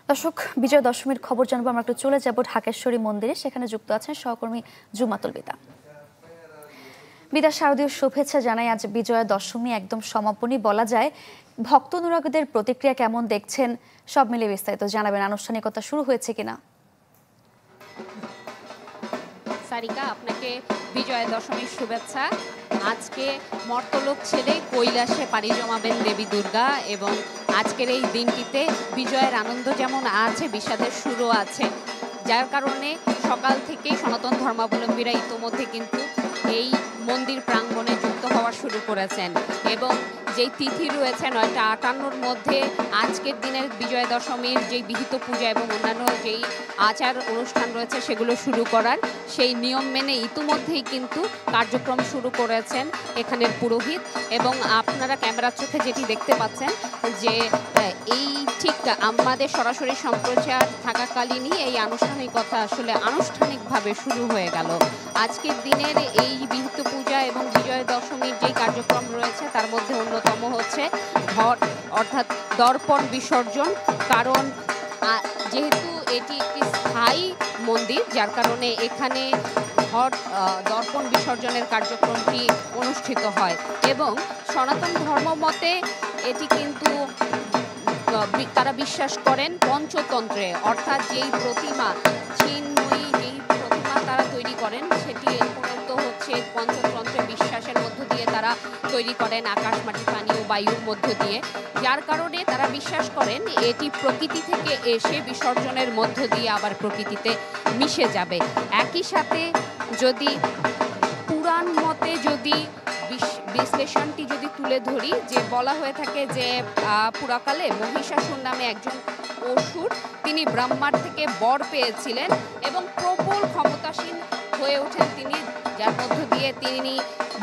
দর্শক, বিজয় দশমীর খবর জানবো। আমরা একটু চলে যাব ঢাকেশ্বরী মন্দিরে। সেখানে যুক্ত আছেন সহকর্মী জুমাতুল বিদা। বিদা, শারদীয় শুভেচ্ছা জানাই। আজ বিজয়া দশমী একদম সমাপনী বলা যায়। ভক্ত অনুরাগীদের প্রতিক্রিয়া কেমন দেখছেন, সব মিলে বিস্তারিত জানাবেন। আনুষ্ঠানিকতা শুরু হয়েছে কিনা? সারিকা, আপনাকে বিজয়া দশমীর শুভেচ্ছা। আজকে মর্তলোক ছেড়ে কৈলাসে পাড়ি জমাবেন দেবী দুর্গা এবং আজকের এই দিনটিতে বিজয়ের আনন্দ যেমন আছে, বিষাদের সুরও আছে, যার কারণে সকাল থেকেই সনাতন ধর্মাবলম্বীরা ইতোমধ্যে কিন্তু এই মন্দির প্রাঙ্গণে যুক্ত হওয়া শুরু করেছেন এবং যেই তিথি রয়েছে ৯টা ৫৮-র মধ্যে আজকের দিনের বিজয়া দশমীর যেই বিহিত পূজা এবং অন্যান্য যেই আচার অনুষ্ঠান রয়েছে সেগুলো শুরু করার সেই নিয়ম মেনে ইতিমধ্যেই কিন্তু কার্যক্রম শুরু করেছেন এখানের পুরোহিত। এবং আপনারা ক্যামেরার চোখে যেটি দেখতে পাচ্ছেন যে এই ঠিক আমাদের সরাসরি সম্প্রচার থাকাকালীনই এই আনুষ্ঠানিকতা আসলে আনুষ্ঠানিকভাবে শুরু হয়ে গেল। আজকের দিনের এই বিহিত পূজা এবং বিজয়া দশমীর যেই কার্যক্রম রয়েছে তার মধ্যে অন্যতম হচ্ছে ঘট অর্থাৎ দর্পণ বিসর্জন। কারণ যেহেতু এটি একটি স্থায়ী মন্দির, যার কারণে এখানে ঘট দর্পণ বিসর্জনের কার্যক্রমটি অনুষ্ঠিত হয় এবং সনাতন ধর্ম মতে এটি কিন্তু তারা বিশ্বাস করেন পঞ্চতন্ত্রে, অর্থাৎ যেই প্রতিমা চিন্ময়ী যেই প্রতিমা তারা তৈরি করেন সেটি মূলত হচ্ছে পঞ্চতন্ত্রে বিশ্বাসের মধ্য দিয়ে তারা তৈরি করেন, আকাশ মাটি পানি ও বায়ুর মধ্য দিয়ে, যার কারণে তারা বিশ্বাস করেন এটি প্রকৃতি থেকে এসে বিসর্জনের মধ্য দিয়ে আবার প্রকৃতিতে মিশে যাবে। একই সাথে যদি পুরাণ মতে যদি বিশ্লেষণটি যদি তুলে ধরি, যে বলা হয়ে থাকে যে পুরাকালে মহিষাসুর নামে একজন অসুর তিনি ব্রহ্মার থেকে বর পেয়েছিলেন এবং প্রবল ক্ষমতাসীন হয়ে ওঠেন তিনি, যার মধ্য দিয়ে তিনি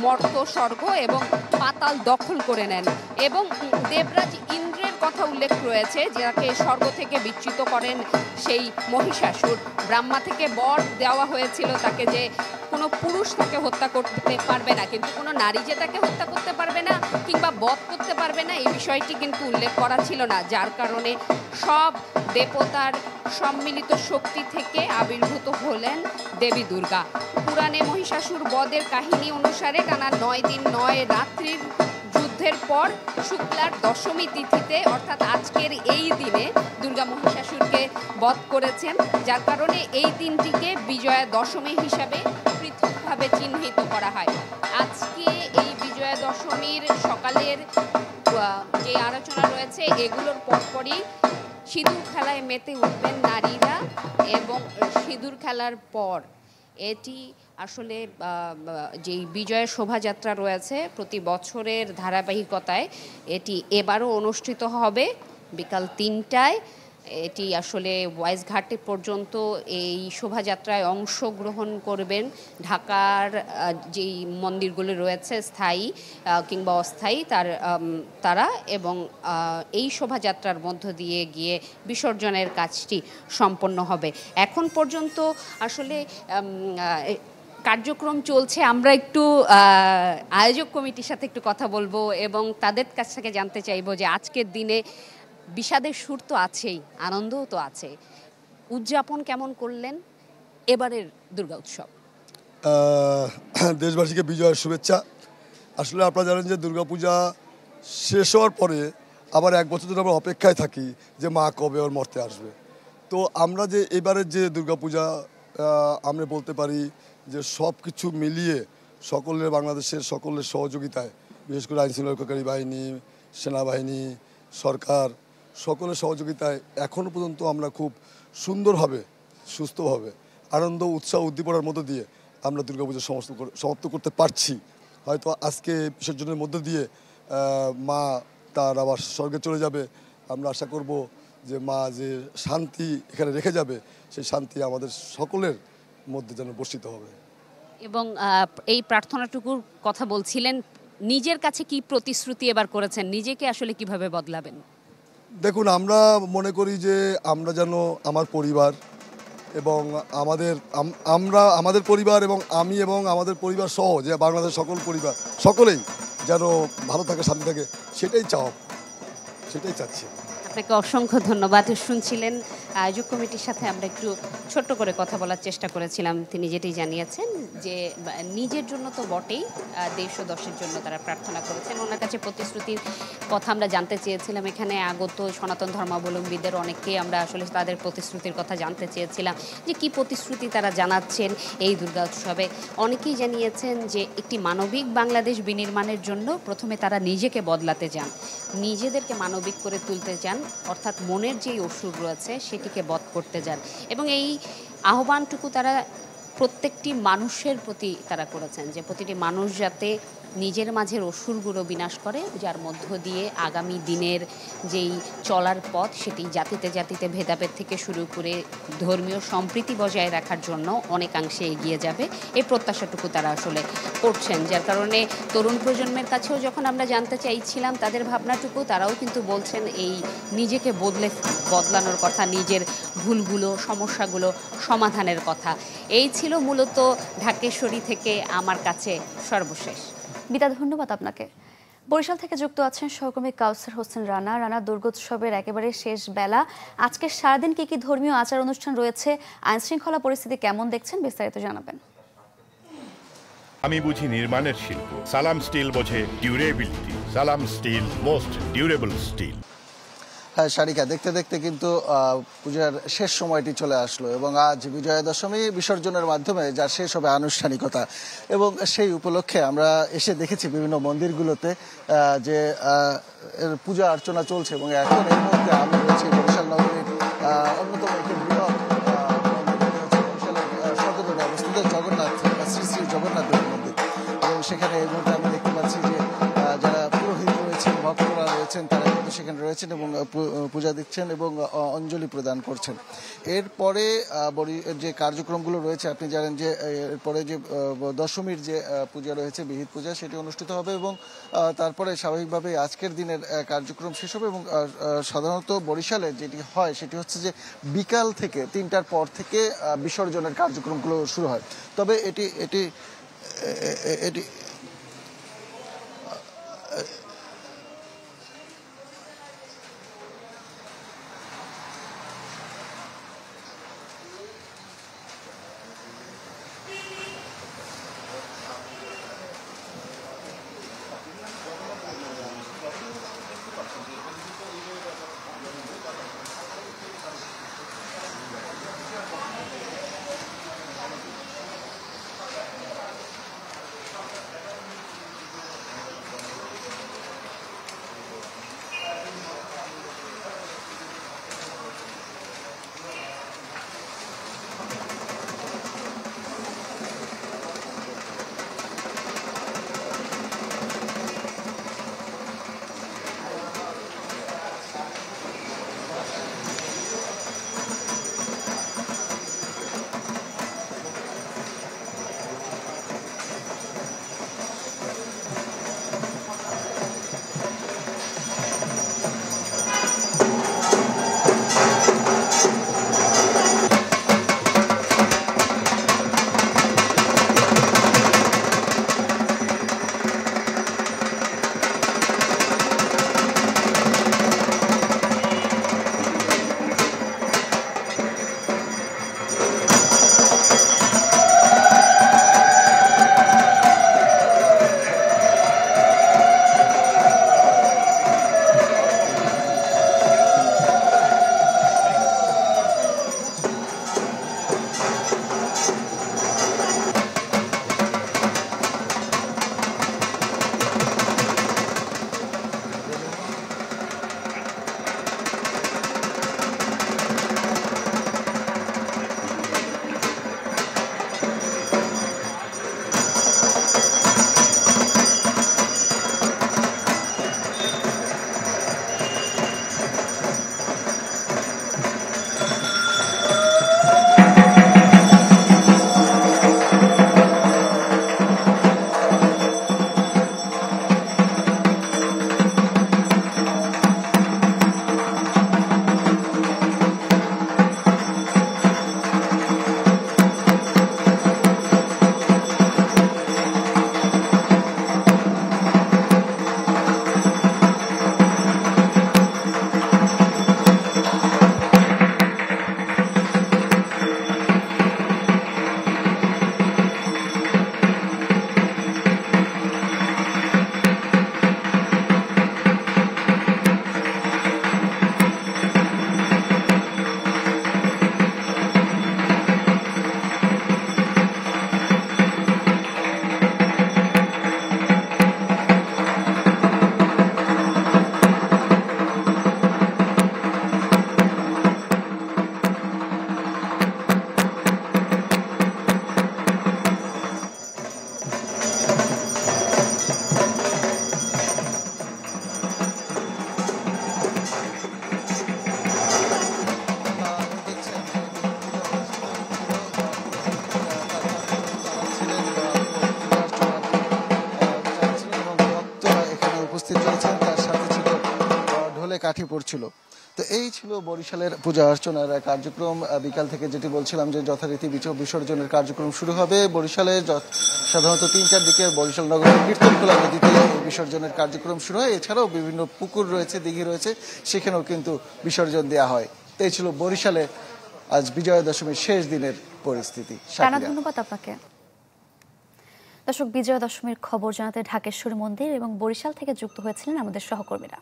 মর্ত স্বর্গ এবং পাতাল দখল করে নেন এবং দেবরাজ ইন্দ্রের কথা উল্লেখ রয়েছে, যাকে স্বর্গ থেকে বিচ্যুত করেন সেই মহিষাসুর। ব্রহ্মা থেকে বর দেওয়া হয়েছিল তাকে যে কোনো পুরুষ তাকে হত্যা করতে পারবে না, কিন্তু কোনো নারী যে তাকে হত্যা করতে পারবে না কিংবা বধ করতে পারবে না এই বিষয়টি কিন্তু উল্লেখ করা ছিল না, যার কারণে সব দেবতার সম্মিলিত শক্তি থেকে আবির্ভূত হলেন দেবী দুর্গা। পুরাণে মহিষাসুর বধের কাহিনী অনুসারে টানা ৯ দিন ৯ রাত্রির যুদ্ধের পর শুক্লার দশমী তিথিতে অর্থাৎ আজকের এই দিনে দুর্গা মহিষাসুরকে বধ করেছেন, যার কারণে এই দিনটিকে বিজয়া দশমী হিসাবে পৃথকভাবে চিহ্নিত করা হয়। আজকে এই বিজয়া দশমীর সকালের যে আলোচনা রয়েছে এগুলোর পরপরই সিঁদুর খেলায় মেতে উঠবেন নারীরা এবং সিঁদুর খেলার পর এটি আসলে যেই বিজয়ের শোভাযাত্রা রয়েছে প্রতি বছরের ধারাবাহিকতায় এটি এবারও অনুষ্ঠিত হবে বিকাল ৩টায়। এটি আসলে ওয়াইজঘাটে পর্যন্ত এই শোভাযাত্রায় অংশগ্রহণ করবেন ঢাকার যেই মন্দিরগুলি রয়েছে স্থায়ী কিংবা অস্থায়ী তারা এবং এই শোভাযাত্রার মধ্য দিয়ে গিয়ে বিসর্জনের কাজটি সম্পন্ন হবে। এখন পর্যন্ত আসলে কার্যক্রম চলছে। আমরা একটু আয়োজক কমিটির সাথে একটু কথা বলবো এবং তাদের কাছ থেকে জানতে চাইবো যে আজকের দিনে বিষাদের সুর তো আছেই, আনন্দও তো আছে, উদযাপন কেমন করলেন এবারের দুর্গা উৎসব? দেশবাসীকে বিজয়ের শুভেচ্ছা। আসলে আপনারা জানেন যে দুর্গাপূজা শেষ হওয়ার পরে আবার 1 বছর ধরে আমরা অপেক্ষায় থাকি যে মা কবে ওর মর্তে আসবে। তো আমরা যে এবারের যে দুর্গাপূজা আমরা বলতে পারি যে সব কিছু মিলিয়ে সকলের বাংলাদেশের সকলের সহযোগিতায়, বিশেষ করে আইনশৃঙ্খলাকারী বাহিনী, সেনাবাহিনী, সরকার সকলের সহযোগিতায় এখনও পর্যন্ত আমরা খুব সুন্দরভাবে সুস্থভাবে আনন্দ উৎসাহ উদ্দীপনার মধ্য দিয়ে আমরা দুর্গাপূজা সমাপ্ত করতে পারছি। হয়তো আজকে বিসর্জনের মধ্য দিয়ে মা তার আবার স্বর্গে চলে যাবে। আমরা আশা করব যে মা যে শান্তি এখানে রেখে যাবে সেই শান্তি আমাদের সকলের মধ্যে যেন বর্ষিত হবে। এবং এই প্রার্থনাটুকুর কথা বলছিলেন, নিজের কাছে কি প্রতিশ্রুতি এবার করেছেন, নিজেকে আসলে কিভাবে বদলাবেন? দেখুন, আমরা মনে করি যে আমরা যেন আমার পরিবার এবং আমাদের পরিবার এবং আমি এবং আমাদের পরিবার সহ যে বাংলাদেশের সকল পরিবার সকলেই যেন ভালো থাকে, শান্তি থাকে, সেটাই চাচ্ছি। আপনাকে অসংখ্য ধন্যবাদ। শুনছিলেন আয়োজক কমিটির সাথে আমরা একটু ছোট্ট করে কথা বলার চেষ্টা করেছিলাম। তিনি যেটি জানিয়েছেন যে নিজের জন্য তো বটেই, দেশ ও দশের জন্য তারা প্রার্থনা করেছেন। ওনার কাছে প্রতিশ্রুতির কথা আমরা জানতে চেয়েছিলাম। এখানে আগত সনাতন ধর্মাবলম্বীদের অনেককেই আমরা আসলে তাদের প্রতিশ্রুতির কথা জানতে চেয়েছিলাম যে কি প্রতিশ্রুতি তারা জানাচ্ছেন এই দুর্গা উৎসবে। অনেকেই জানিয়েছেন যে একটি মানবিক বাংলাদেশ বিনির্মাণের জন্য প্রথমে তারা নিজেকে বদলাতে চান, নিজেদেরকে মানবিক করে তুলতে চান, অর্থাৎ মনের যেই অসুর রয়েছে সেটিকে বধ করতে চান। এবং এই আহ্বানটুকু তারা প্রত্যেকটি মানুষের প্রতি তারা করেছেন যে প্রতিটি মানুষ যাতে নিজের মাঝের অসুরগুলো বিনাশ করে, যার মধ্য দিয়ে আগামী দিনের যেই চলার পথ সেটি জাতিতে জাতিতে ভেদাভেদ থেকে শুরু করে ধর্মীয় সম্প্রীতি বজায় রাখার জন্য অনেকাংশে এগিয়ে যাবে, এই প্রত্যাশাটুকু তারা আসলে করছেন। যার কারণে তরুণ প্রজন্মের কাছেও যখন আমরা জানতে চাইছিলাম তাদের ভাবনাটুকু, তারাও কিন্তু বলছেন এই নিজেকে বদলানোর কথা, নিজের ভুলগুলো সমস্যাগুলো সমাধানের কথা। এই ছিল মূলত ঢাকেশ্বরী থেকে আমার কাছে সর্বশেষ। বিদা, ধন্যবাদ আপনাকে। বরিশাল থেকে যুক্ত আছেন সহকর্মী কাউসার হোসেন রানা। রানা, দুর্গোৎসবের একেবারে শেষ বেলা, আজকে সারাদিন কি কি ধর্মীয় আচার অনুষ্ঠান রয়েছে, আইন শৃঙ্খলা পরিস্থিতি কেমন দেখছেন, বিস্তারিত জানাবেন। আমি বুঝি নির্মাণের শিল্প, সালাম স্টিল বোঝে ডিউরেবিলিটি। সালাম স্টিল, মোস্ট ডিউরেবল স্টিল। হ্যাঁ সারিকা, দেখতে দেখতে কিন্তু পূজার শেষ সময়টি চলে আসলো এবং আজ বিজয়া দশমী বিসর্জনের মাধ্যমে যা শেষ হবে আনুষ্ঠানিকতা। এবং সেই উপলক্ষে আমরা এসে দেখেছি বিভিন্ন মন্দিরগুলোতে যে পূজা অর্চনা চলছে। এবং এখন এই মুহূর্তে আমি রয়েছি বরিশাল নগরীর অন্যতম একটি বৃহৎ বরিশালের সদরে অবস্থিত জগন্নাথ, শ্রী শ্রী জগন্নাথ দেবের মন্দির। এবং সেখানে এই মুহূর্তে আমি দেখতে পাচ্ছি যে যারা পুরোহিত রয়েছেন, ভক্তরা রয়েছেন, তারা কিন্তু সেখানে রয়েছেন এবং পূজা দিচ্ছেন এবং অঞ্জলি প্রদান করছেন। এরপরে যে কার্যক্রমগুলো রয়েছে, আপনি জানেন যে এরপরে যে দশমীর যে পূজা রয়েছে, বিহিত পূজা, সেটি অনুষ্ঠিত হবে এবং তারপরে স্বাভাবিকভাবে আজকের দিনের কার্যক্রম শেষ হবে। এবং সাধারণত বরিশালে যেটি হয় সেটি হচ্ছে যে বিকাল থেকে 3টার পর থেকে বিসর্জনের কার্যক্রমগুলো শুরু হয়। তবে এটি করছিল। তো এই ছিল বরিশালের পূজা অর্চনার কার্যক্রম। বিকাল থেকে যেটি বলছিলাম যে যথারীতি বিসর্জনের কার্যক্রম শুরু হবে বরিশালে। সাধারণত 3টার দিকে বরিশাল নগরের কীর্তনখোলা নদীতে বিসর্জনের কার্যক্রম শুরু হয়। এছাড়াও বিভিন্ন পুকুর রয়েছে, দিঘি রয়েছে, সেখানেও কিন্তু বিসর্জন দেওয়া হয়। তো এই ছিল বরিশালে আজ বিজয়া দশমীর শেষ দিনের পরিস্থিতি। টানা ধন্যবাদ আপনাকে। দর্শক, বিজয়া দশমীর খবর জানাতে ঢাকেশ্বরী মন্দির এবং বরিশাল থেকে যুক্ত হয়েছিলেন আমাদের সহকর্মীরা।